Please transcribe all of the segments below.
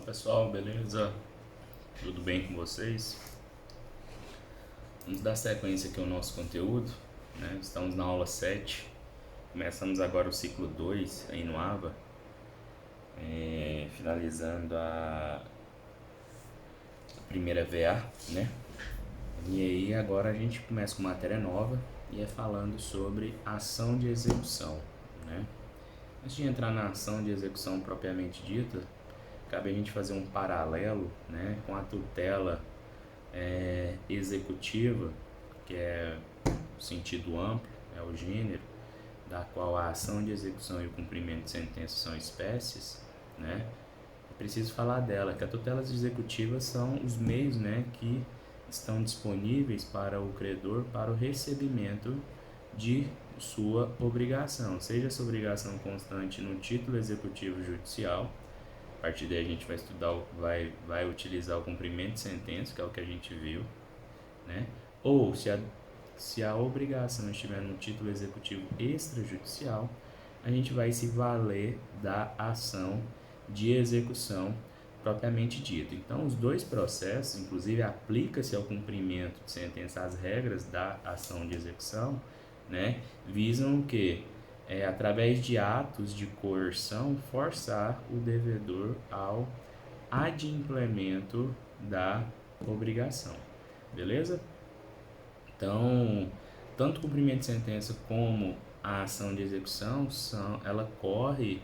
Pessoal, beleza? Tudo bem com vocês? Vamos dar sequência aqui ao nosso conteúdo, né? Estamos na aula 7, começamos agora o ciclo 2 aí no AVA, finalizando a primeira VA, né? E aí agora a gente começa com matéria nova e é falando sobre ação de execução, né? Antes de entrar na ação de execução propriamente dita, cabe a gente fazer um paralelo, né, com a tutela executiva, que é o sentido amplo, é o gênero, da qual a ação de execução e o cumprimento de sentença são espécies, né? É preciso falar dela, que a tutela executiva são os meios, né, que estão disponíveis para o credor para o recebimento de sua obrigação, seja essa obrigação constante no título executivo judicial. A partir daí a gente vai estudar, vai utilizar o cumprimento de sentença, que é o que a gente viu, né? Ou se a obrigação estiver no título executivo extrajudicial, a gente vai se valer da ação de execução propriamente dita. Então, os dois processos, inclusive aplica-se ao cumprimento de sentença as regras da ação de execução, né? Visam o que? Através de atos de coerção, forçar o devedor ao adimplemento da obrigação. Beleza? Então, tanto o cumprimento de sentença como a ação de execução, ela corre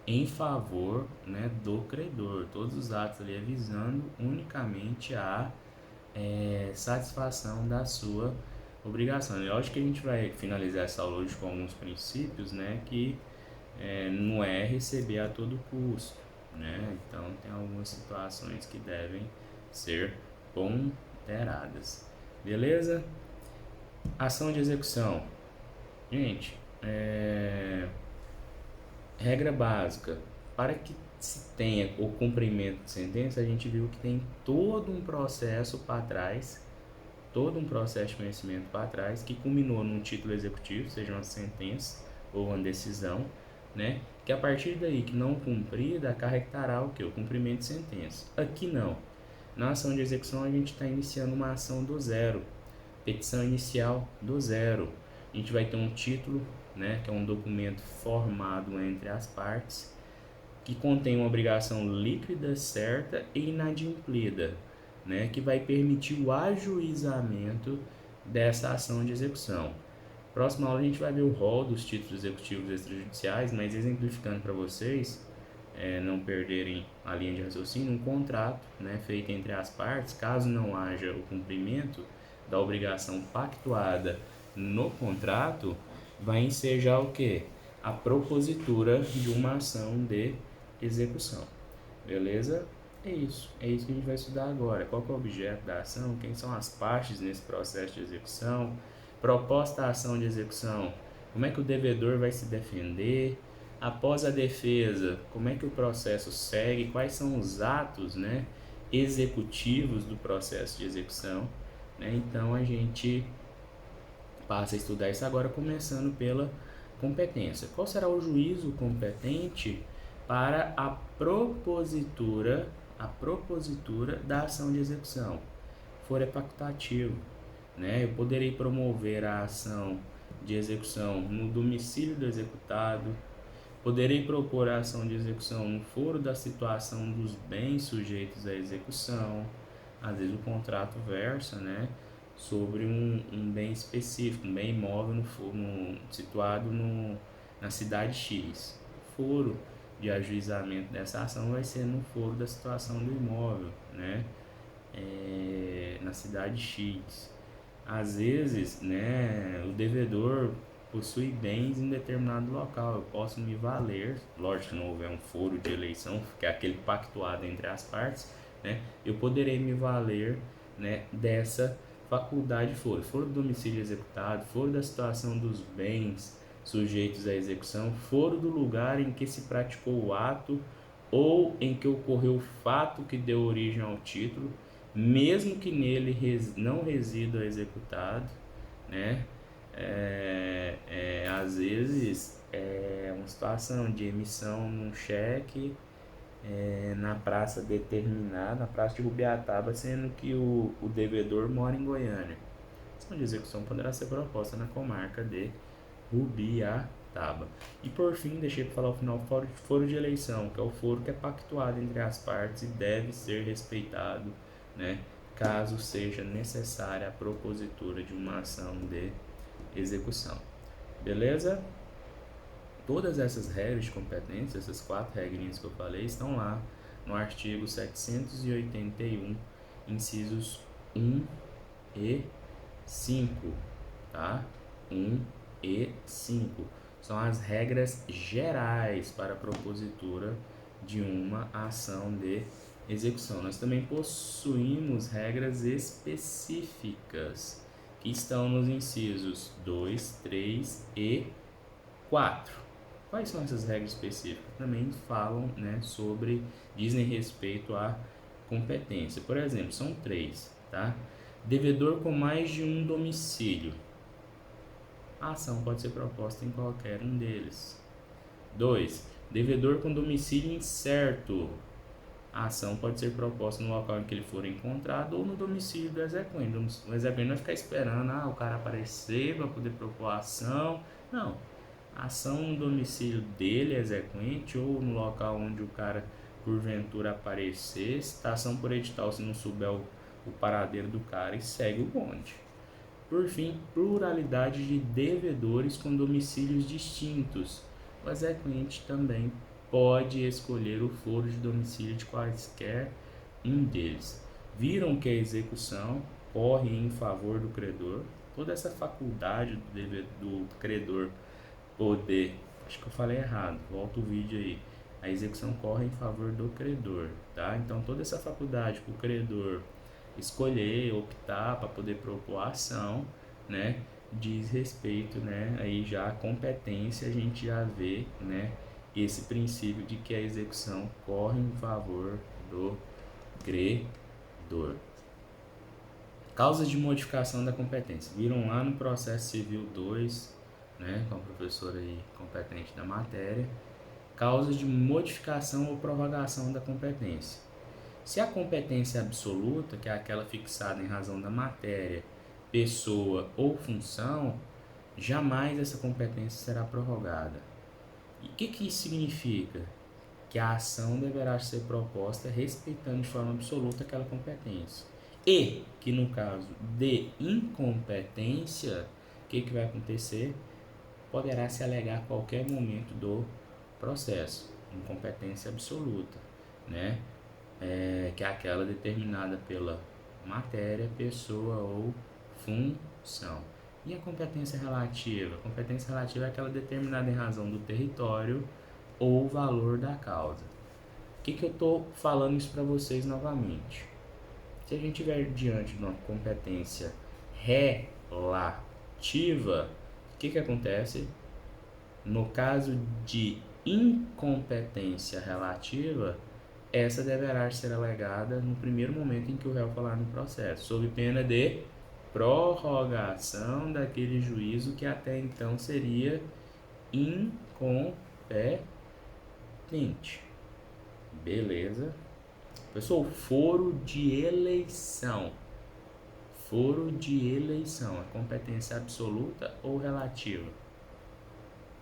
em favor, né, do credor. Todos os atos ali visando unicamente a satisfação da sua obrigação. Eu acho que a gente vai finalizar essa aula hoje com alguns princípios, né, que não é receber a todo custo, né? Então tem algumas situações que devem ser ponderadas. Beleza? Ação de execução. Gente, regra básica. Para que se tenha o cumprimento de sentença, a gente viu que tem todo um processo para trás, todo um processo de conhecimento para trás, que culminou num título executivo, seja uma sentença ou uma decisão, né? Que a partir daí que não cumprida, acarretará o que? O cumprimento de sentença. Aqui não. Na ação de execução a gente está iniciando uma ação do zero, petição inicial do zero. A gente vai ter um título, né, que é um documento formado entre as partes, que contém uma obrigação líquida, certa e inadimplida, né, que vai permitir o ajuizamento dessa ação de execução. Próxima aula a gente vai ver o rol dos títulos executivos extrajudiciais, mas exemplificando para vocês, não perderem a linha de raciocínio, um contrato, né, feito entre as partes, caso não haja o cumprimento da obrigação pactuada no contrato, vai ensejar o que? A propositura de uma ação de execução. Beleza? É isso que a gente vai estudar agora. Qual que é o objeto da ação? Quem são as partes nesse processo de execução? Proposta da ação de execução. Como é que o devedor vai se defender? Após a defesa, como é que o processo segue? Quais são os atos, né, executivos do processo de execução? Né? Então a gente passa a estudar isso agora, começando pela competência. Qual será o juízo competente para a propositura da ação de execução? For facultativo, né? Eu poderei promover a ação de execução no domicílio do executado, poderei propor a ação de execução no foro da situação dos bens sujeitos à execução. Às vezes o contrato versa, né, sobre um bem específico, um bem imóvel situado na cidade X. O foro de ajuizamento dessa ação vai ser no foro da situação do imóvel, né, na cidade X. Às vezes, né, o devedor possui bens em determinado local. Eu posso me valer, lógico que não houver um foro de eleição, que é aquele pactuado entre as partes, né, eu poderei me valer, né, dessa faculdade foro do domicílio executado, foro da situação dos bens sujeitos à execução, foro do lugar em que se praticou o ato ou em que ocorreu o fato que deu origem ao título, mesmo que nele não resida o executado, né? Às vezes é uma situação de emissão num cheque na praça determinada, na praça de Rubiataba, sendo que o devedor mora em Goiânia. A ação de execução poderá ser proposta na comarca de Rubiataba. E por fim, deixei para falar o final, foro de eleição, que é o foro que é pactuado entre as partes e deve ser respeitado, né, caso seja necessária a propositura de uma ação de execução. Beleza? Todas essas regras de competência, essas 4 regrinhas que eu falei, estão lá no artigo 781, incisos 1 e 5, tá? 1 e 5 são as regras gerais para a propositura de uma ação de execução. Nós também possuímos regras específicas que estão nos incisos 2, 3 e 4. Quais são essas regras específicas? Também falam, né, dizem respeito à competência. Por exemplo, são 3, tá? Devedor com mais de um domicílio. A ação pode ser proposta em qualquer um deles. 2. Devedor com domicílio incerto. A ação pode ser proposta no local em que ele for encontrado ou no domicílio do exequente. O exequente não vai ficar esperando o cara aparecer para poder propor a ação. Não. A ação no domicílio dele, exequente, ou no local onde o cara porventura aparecer, citação por edital se não souber o paradeiro do cara, e segue o bonde. Por fim, pluralidade de devedores com domicílios distintos. O exequente também pode escolher o foro de domicílio de quaisquer um deles. Viram que a execução corre em favor do credor? Toda essa faculdade do credor poder, acho que eu falei errado, volta o vídeo aí. A execução corre em favor do credor, tá? Então toda essa faculdade para o credor escolher, optar para poder propor a ação, né, diz respeito, né, aí já a competência, a gente já vê, né, esse princípio de que a execução corre em favor do credor. Causas de modificação da competência. Viram lá no processo civil 2, né, com a professora aí competente da matéria. Causas de modificação ou prorrogação da competência. Se a competência absoluta, que é aquela fixada em razão da matéria, pessoa ou função, jamais essa competência será prorrogada. E o que isso significa? Que a ação deverá ser proposta respeitando de forma absoluta aquela competência. E que no caso de incompetência, o que vai acontecer? Poderá se alegar a qualquer momento do processo, incompetência absoluta, né? Que é aquela determinada pela matéria, pessoa ou função. E a competência relativa? A competência relativa é aquela determinada em razão do território ou valor da causa. O que eu estou falando isso para vocês novamente? Se a gente estiver diante de uma competência relativa, o que acontece? No caso de incompetência relativa, essa deverá ser alegada no primeiro momento em que o réu falar no processo, sob pena de prorrogação daquele juízo que até então seria incompetente. Beleza? Pessoal, foro de eleição. Foro de eleição, é competência absoluta ou relativa?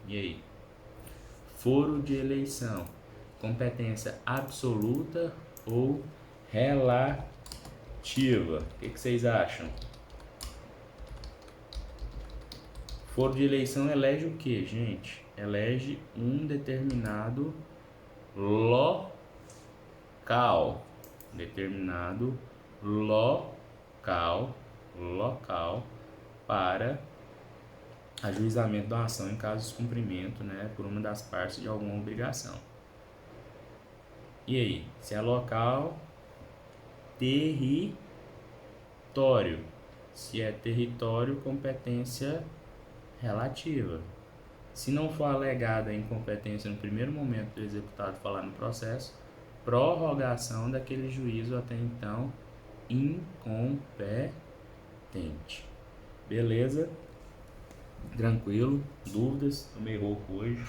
E aí? Foro de eleição, competência absoluta ou relativa? O que vocês acham? Foro de eleição elege o que, gente? Elege um determinado local. Determinado local para ajuizamento da ação em caso de descumprimento, né, por uma das partes de alguma obrigação. E aí, se é local, território. Se é território, competência relativa. Se não for alegada a incompetência no primeiro momento do executado falar no processo, prorrogação daquele juízo até então incompetente. Beleza? Tranquilo? Dúvidas? Tomei rouco hoje.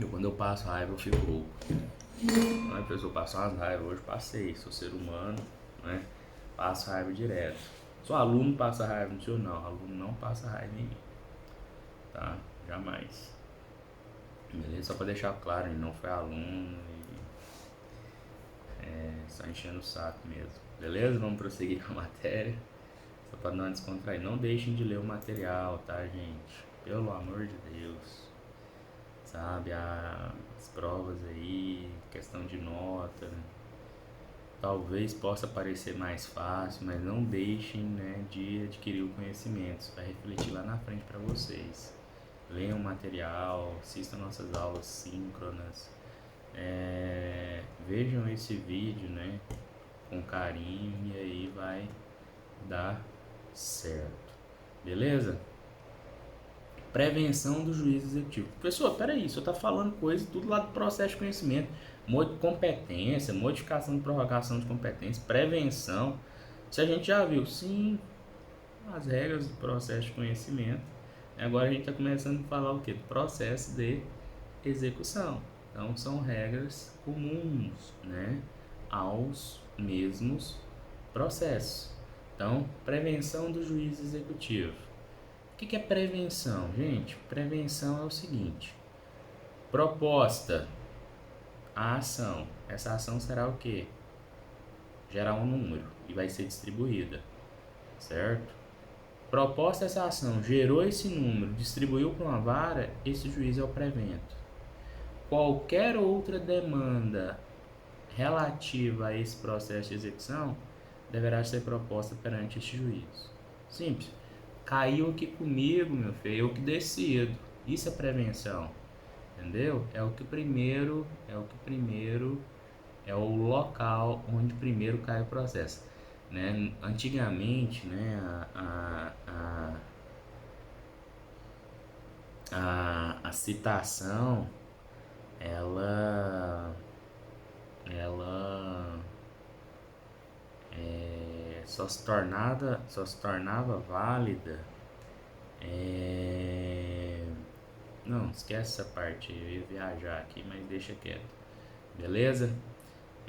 Quando eu passo raiva, eu fico louco. Não é pessoa passar umas raivas, hoje passei, sou ser humano, né? Passo raiva direto. Sou aluno passa raiva no senhor, não. Aluno não passa raiva em mim, tá? Jamais. Beleza? Só pra deixar claro, ele não foi aluno e só enchendo o saco mesmo. Beleza? Vamos prosseguir com a matéria. Só pra não descontrair. Não deixem de ler o material, tá, gente? Pelo amor de Deus. Sabe, as provas aí, questão de nota, né? Talvez possa parecer mais fácil, mas não deixem, né, de adquirir o conhecimento. Isso vai refletir lá na frente para vocês. Leiam o material, assistam nossas aulas síncronas, vejam esse vídeo, né, com carinho e aí vai dar certo. Beleza? Prevenção do juiz executivo. Professor, peraí, o senhor está falando coisa tudo lá do processo de conhecimento, competência, modificação de prorrogação de competência, prevenção. Isso a gente já viu, sim, as regras do processo de conhecimento. Agora a gente está começando a falar o que? Do processo de execução. Então são regras comuns, né, aos mesmos processos. Então, prevenção do juiz executivo. O que é prevenção, gente? Prevenção é o seguinte: proposta, a ação. Essa ação será o quê? Gerar um número e vai ser distribuída, certo? Proposta essa ação, gerou esse número, distribuiu para uma vara, esse juiz é o prevento. Qualquer outra demanda relativa a esse processo de execução deverá ser proposta perante este juiz. Simples. Caiu aqui comigo, meu filho, eu que decido. Isso é prevenção, entendeu? É o primeiro, é o local onde primeiro cai o processo, né? Antigamente, né, a citação, ela só se tornava válida. Não, esquece essa parte, eu ia viajar aqui, mas deixa quieto, beleza?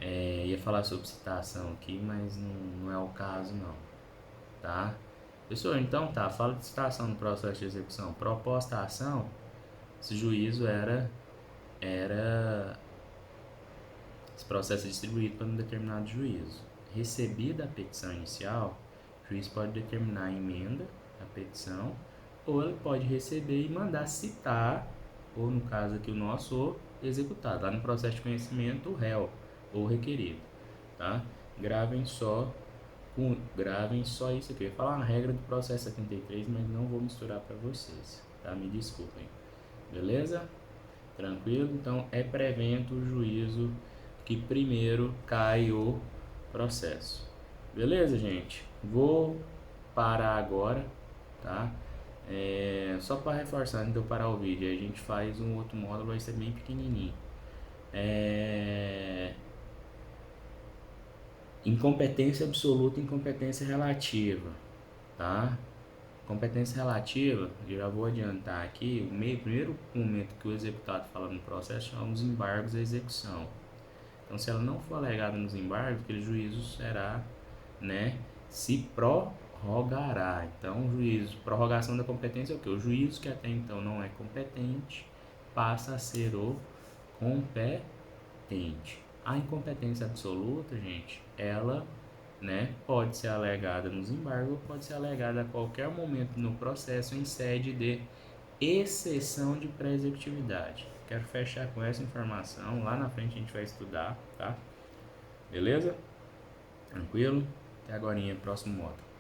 Ia falar sobre citação aqui, mas não é o caso não, tá? Pessoal, então tá, fala de citação no processo de execução. Proposta a ação, esse juízo esse processo é distribuído para um determinado juízo. Recebida a petição inicial, o juiz pode determinar a emenda à petição, ou ele pode receber e mandar citar, ou no caso aqui o nosso, o executado. Lá no processo de conhecimento, o réu ou requerido, tá? Gravem só isso aqui. Eu ia falar uma regra do processo 73, mas não vou misturar para vocês, tá? Me desculpem. Beleza? Tranquilo? Então, é prevento o juízo que primeiro cai o processo. Beleza, gente? Vou parar agora, tá? Só para reforçar, antes de eu parar o vídeo, a gente faz um outro módulo, vai ser bem pequenininho. Incompetência absoluta e incompetência relativa, tá? Competência relativa, eu já vou adiantar aqui, o primeiro momento que o executado fala no processo chama os embargos à execução. Então, se ela não for alegada nos embargos, aquele juízo será, né, se prorrogará. Então, o juízo, prorrogação da competência é o quê? O juízo que até então não é competente passa a ser o competente. A incompetência absoluta, gente, ela, né, pode ser alegada nos embargos, pode ser alegada a qualquer momento no processo em sede de exceção de pré-executividade. Quero fechar com essa informação, lá na frente a gente vai estudar, tá? Beleza? Tranquilo? Até agora, próximo módulo.